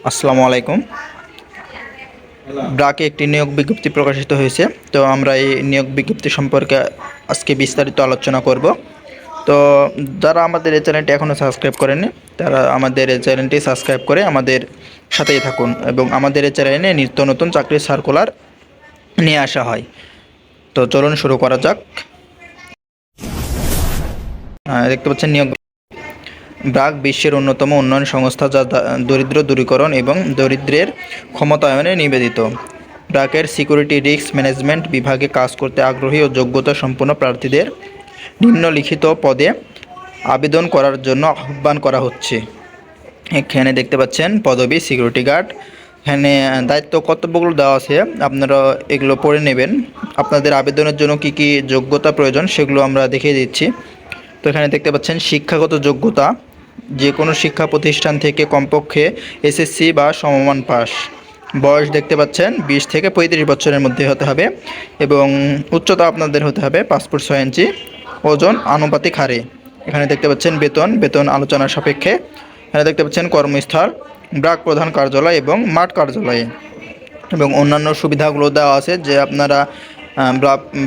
আসসালামু আলাইকুম। ব্রাকে একটি নিয়োগ বিজ্ঞপ্তি প্রকাশিত হয়েছে। তো আমরা এই নিয়োগ বিজ্ঞপ্তি সম্পর্কে আজকে বিস্তারিত আলোচনা করব। তো যারা আমাদের এই চ্যানেলটি এখনও সাবস্ক্রাইব করেনি তারা আমাদের এই চ্যানেলটি সাবস্ক্রাইব করে আমাদের সাথেই থাকুন এবং আমাদের এই চ্যানেলে নিত্য নতুন চাকরির সার্কুলার নিয়ে আসা হয়। তো চলুন শুরু করা যাক। দেখতে পাচ্ছেন নিয়োগ ব্রাক বিশ্বের অন্যতম উন্নয়ন সংস্থা যা দরিদ্র দূরীকরণ এবং দরিদ্রের ক্ষমতায়নে নিবেদিত। ব্রাকের সিকিউরিটি রিস্ক ম্যানেজমেন্ট বিভাগে কাজ করতে আগ্রহী ও যোগ্যতা সম্পন্ন প্রার্থীদের নিম্নলিখিত পদে আবেদন করার জন্য আহ্বান করা হচ্ছে। এখানে দেখতে পাচ্ছেন পদবি সিকিউরিটি গার্ড। এখানে দায়িত্ব কর্তব্যগুলো দেওয়া আছে, আপনারা এগুলো পড়ে নেবেন। আপনাদের আবেদনের জন্য কি কি যোগ্যতা প্রয়োজন সেগুলো আমরা দেখিয়ে দিচ্ছি। তো এখানে দেখতে পাচ্ছেন শিক্ষাগত যোগ্যতা, যে কোনো শিক্ষা প্রতিষ্ঠান থেকে কমপক্ষে এসএসসি বা সমমান পাস। বয়স দেখতে পাচ্ছেন 20 থেকে 35 বছরের মধ্যে হতে হবে এবং উচ্চতা আপনাদের হতে হবে 5 ফুট 6 ইঞ্চি, ওজন আনুপাতিক হারে। এখানে দেখতে পাচ্ছেন বেতন আলোচনার সাপেক্ষে। এখানে দেখতে পাচ্ছেন কর্মস্থল ব্রাক প্রধান কার্যালয় এবং মাঠ কার্যালয়ে, এবং অন্যান্য সুবিধাগুলো দেওয়া আছে যে আপনারা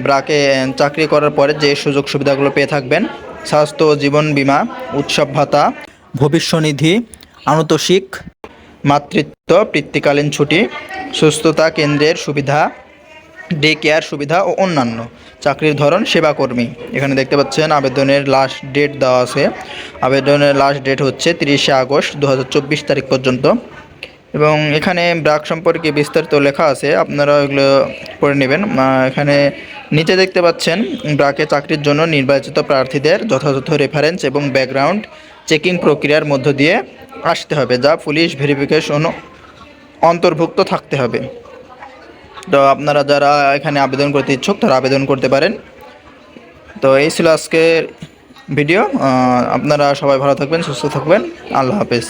ব্রাকে চাকরি করার পরে যে সুযোগ সুবিধাগুলো পেয়ে থাকবেন: স্বাস্থ্য ও জীবন বীমা, উৎসব ভাতা, ভবিষ্যনিধি, আনুতোষিক, মাতৃত্ব, বৃত্তিকালীন ছুটি, সুস্থতা কেন্দ্রের সুবিধা, ডে কেয়ার সুবিধা ও অন্যান্য। চাকরির ধরন সেবাকর্মী। এখানে দেখতে পাচ্ছেন আবেদনের লাস্ট ডেট দেওয়া আছে। আবেদনের লাস্ট ডেট হচ্ছে 30শে আগস্ট 2024 তারিখ পর্যন্ত। এবং এখানে ব্রাক সম্পর্কে বিস্তারিত লেখা আছে, আপনারা এগুলো পড়ে নেবেন। এখানে নিচে দেখতে পাচ্ছেন ব্রাকে চাকরির জন্য নির্বাচিত প্রার্থীদের যথাযথ রেফারেন্স এবং ব্যাকগ্রাউন্ড চেকিং প্রক্রিয়ার মধ্য দিয়ে আসতে হবে, যা পুলিশ ভেরিফিকেশন অন্তর্ভুক্ত থাকতে হবে। তো আপনারা যারা এখানে আবেদন করতে ইচ্ছুক তারা আবেদন করতে পারেন। তো এই ছিল আজকের ভিডিও। আপনারা সবাই ভালো থাকবেন, সুস্থ থাকবেন। আল্লাহ হাফেজ।